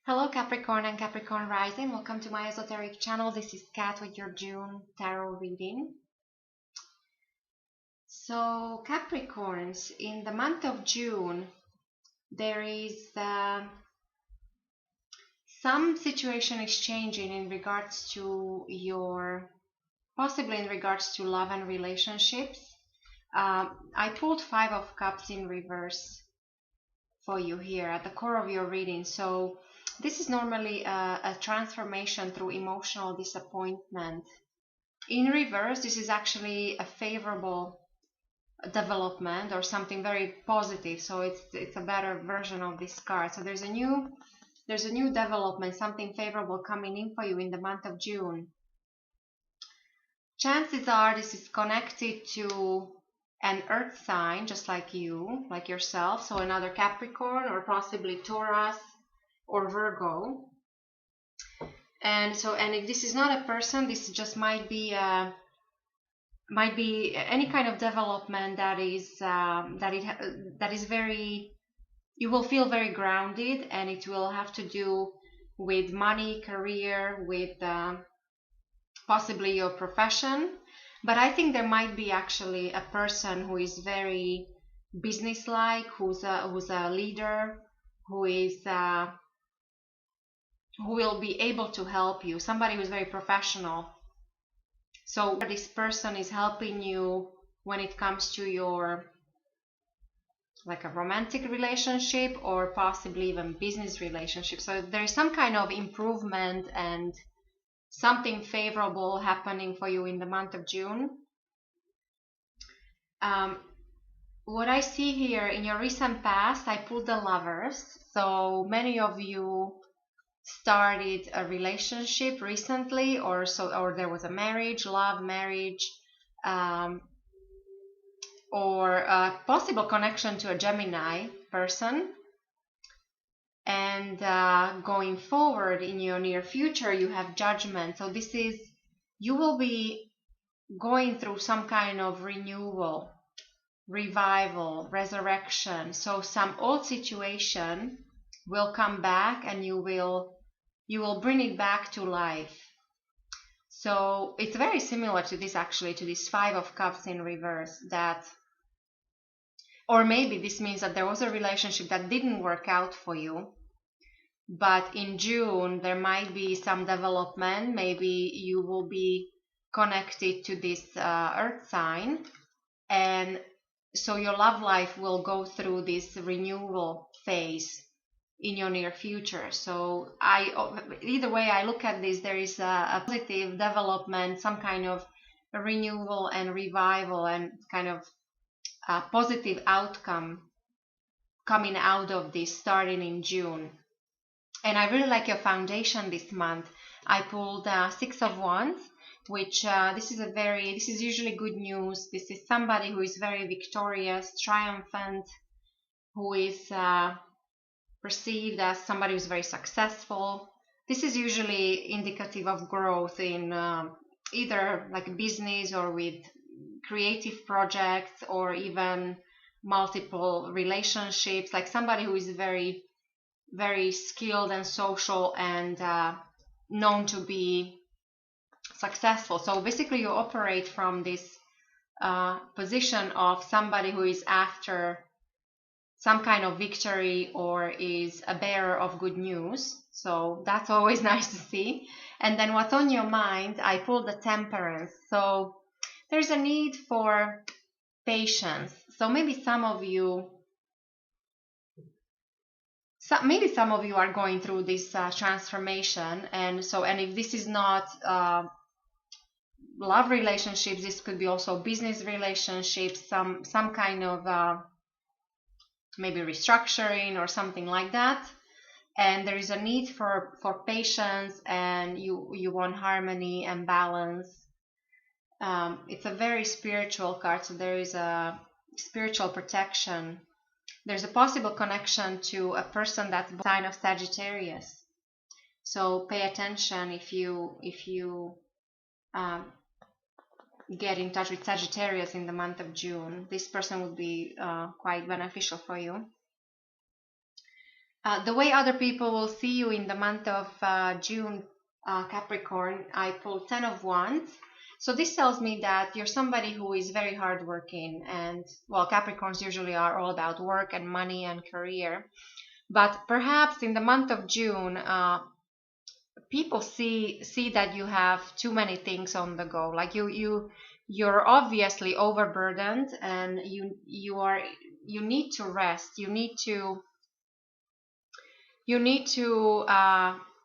Hello Capricorn and Capricorn Rising, welcome to my esoteric channel. This is Kat with your June tarot reading. So Capricorns, in the month of June, there is some situation is changing in regards to possibly in regards to love and relationships. I pulled 5 of Cups in reverse for you here at the core of your reading. So this is normally a transformation through emotional disappointment. In reverse, this is actually a favorable development or something very positive. So it's a better version of this card. So there's a new development, something favorable coming in for you in the month of June. Chances are this is connected to an earth sign, just like you, like yourself. So another Capricorn or possibly Taurus or Virgo. And if this is not a person, this just might be any kind of development that is very, you will feel very grounded, and it will have to do with money, career, with possibly your profession. But I think there might be actually a person who is very businesslike, who's a leader, who will be able to help you, somebody who's very professional. So this person is helping you when it comes to your, like, a romantic relationship or possibly even business relationship. So there is some kind of improvement and something favorable happening for you in the month of June. What I see here in your recent past, I pulled the Lovers. So many of you started a relationship recently, or there was a marriage, love marriage, or a possible connection to a Gemini person. And going forward in your near future, you have Judgment. So this is, you will be going through some kind of renewal, revival, resurrection. So some old situation will come back and you will bring it back to life. So it's very similar to this, actually, to this 5 of Cups in reverse, that, or maybe this means that there was a relationship that didn't work out for you, but in June there might be some development. Maybe you will be connected to this earth sign, and so your love life will go through this renewal phase in your near future. So either way I look at this, there is a positive development, some kind of renewal and revival, and kind of a positive outcome coming out of this starting in June. And I really like your foundation this month. I pulled 6 of Wands, which this is usually good news. This is somebody who is very victorious, triumphant, who is perceived as somebody who's very successful. This is usually indicative of growth in either like business or with creative projects, or even multiple relationships, like somebody who is very, very skilled and social and known to be successful. So basically you operate from this position of somebody who is after some kind of victory or is a bearer of good news. So that's always nice to see. And then what's on your mind, I pulled the Temperance. So there's a need for patience. So maybe some of you are going through this transformation, and if this is not love relationships, this could be also business relationships, some kind of maybe restructuring or something like that. And there is a need for patience, and you want harmony and balance. It's a very spiritual card, so there is a spiritual protection. There's a possible connection to a person that's the sign of Sagittarius. So pay attention if you get in touch with Sagittarius in the month of June. This person would be quite beneficial for you. The way other people will see you in the month of June, Capricorn, I pulled 10 of Wands. So this tells me that you're somebody who is very hardworking, and well, Capricorns usually are all about work and money and career. But perhaps in the month of June, people see that you have too many things on the go. Like you're obviously overburdened, and you need to rest. You need to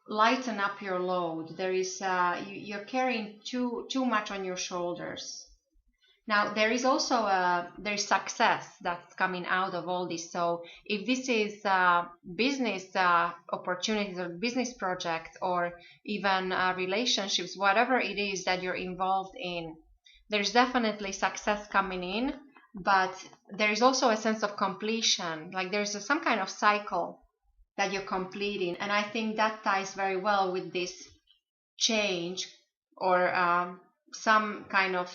lighten up your load. There is you're carrying too much on your shoulders. Now there is also there's success that's coming out of all this. So if this is business opportunities or business projects or even relationships, whatever it is that you're involved in, there's definitely success coming in. But there is also a sense of completion. Like there's some kind of cycle that you're completing, and I think that ties very well with this change or some kind of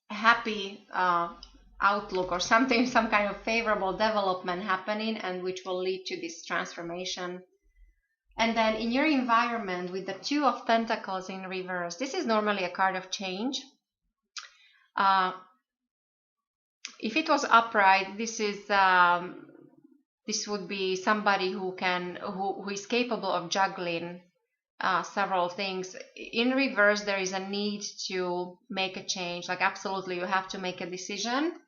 happy outlook or something, some kind of favorable development happening, and which will lead to this transformation. And then in your environment with the Two of Pentacles in reverse, this is normally a card of change. If it was upright, this would be somebody who is capable of juggling several things. In reverse, there is a need to make a change. Like absolutely, you have to make a decision.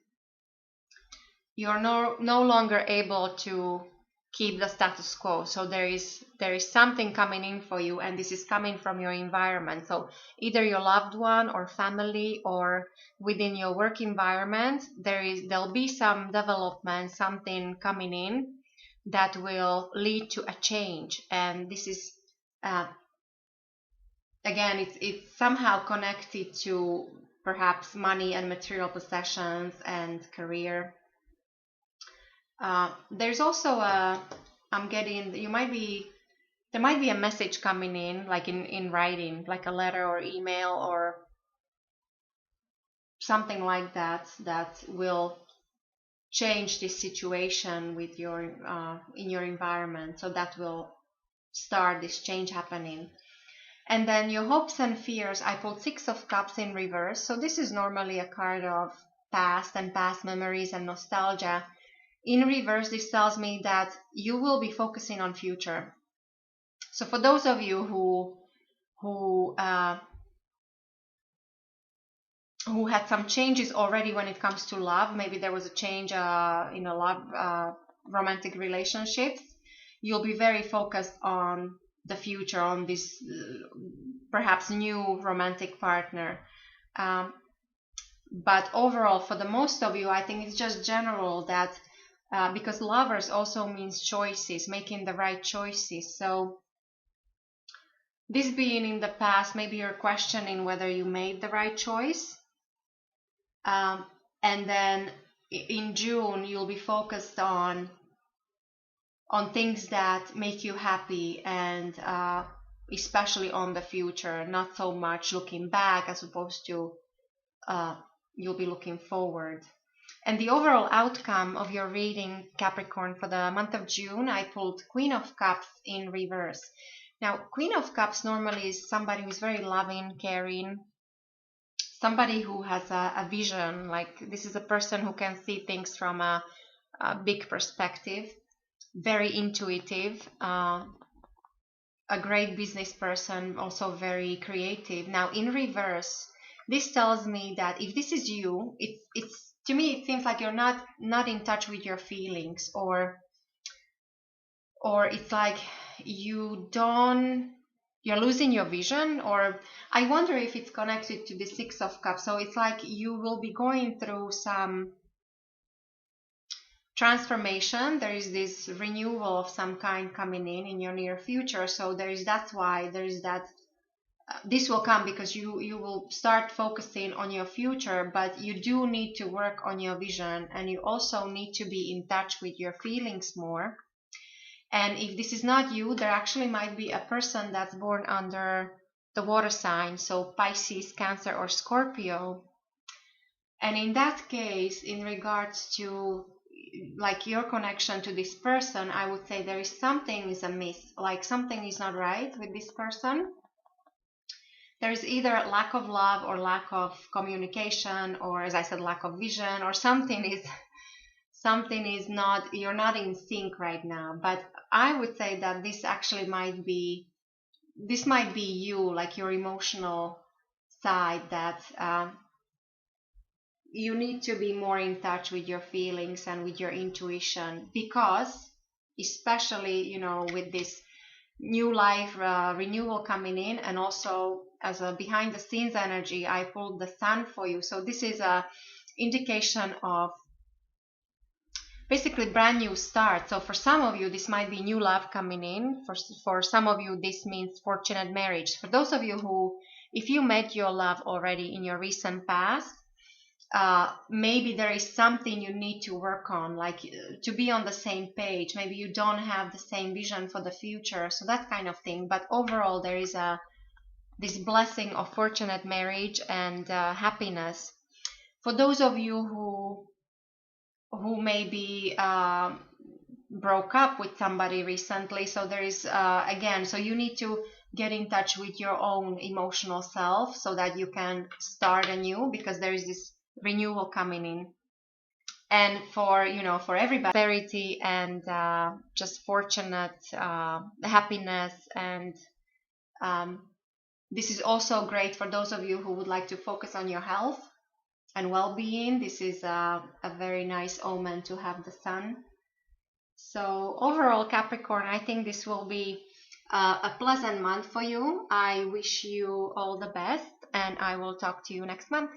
You're no longer able to keep the status quo. So there is something coming in for you, and this is coming from your environment. So either your loved one or family or within your work environment, there'll be some development, something coming in that will lead to a change. And this is again, it's somehow connected to perhaps money and material possessions and career. There's also there might be a message coming in, like in writing, like a letter or email or something like that will change this situation with your in your environment. So that will start this change happening. And then your hopes and fears, I pulled Six of Cups in reverse. So this is normally a card of past and past memories and nostalgia. In reverse, this tells me that you will be focusing on future. So for those of you who had some changes already when it comes to love, maybe there was a change in a love romantic relationships, you'll be very focused on the future, on this perhaps new romantic partner. But overall, for the most of you, I think it's just general that because lovers also means choices, making the right choices. So this being in the past, maybe you're questioning whether you made the right choice. And then in June, you'll be focused on things that make you happy, and especially on the future, not so much looking back as opposed to you'll be looking forward. And the overall outcome of your reading, Capricorn, for the month of June, I pulled Queen of Cups in reverse. Now, Queen of Cups normally is somebody who's very loving, caring, somebody who has a vision. Like this is a person who can see things from a big perspective, very intuitive, a great business person, also very creative. Now, in reverse, this tells me that if this is you, it's to me it seems like you're not in touch with your feelings, or it's like you're losing your vision, or I wonder if it's connected to the Six of Cups. So it's like you will be going through some transformation. There is this renewal of some kind coming in your near future. So that's why this will come, because you will start focusing on your future, but you do need to work on your vision, and you also need to be in touch with your feelings more. And if this is not you, there actually might be a person that's born under the water sign, so Pisces, Cancer, or Scorpio. And in that case, in regards to like your connection to this person, I would say there is something is amiss, like something is not right with this person. There is either lack of love or lack of communication, or as I said, lack of vision, or something is not, you're not in sync right now. But I would say that this actually might be you, like your emotional side, that you need to be more in touch with your feelings and with your intuition, because especially, you know, with this new life renewal coming in, and also as a behind the scenes energy, I pulled the sun for you. So this is a indication of basically brand new start. So for some of you, this might be new love coming in. For some of you, this means fortunate marriage. For those of you who, if you met your love already in your recent past, maybe there is something you need to work on, like to be on the same page. Maybe you don't have the same vision for the future, so that kind of thing. But overall, there is this blessing of fortunate marriage and happiness. For those of you who maybe broke up with somebody recently, so there is again, so you need to get in touch with your own emotional self so that you can start anew, because there is this renewal coming in. And for, you know, for everybody, prosperity and just fortunate happiness. And this is also great for those of you who would like to focus on your health and well-being. This is a very nice omen to have the sun. So overall, Capricorn, I think this will be a pleasant month for you. I wish you all the best, and I will talk to you next month.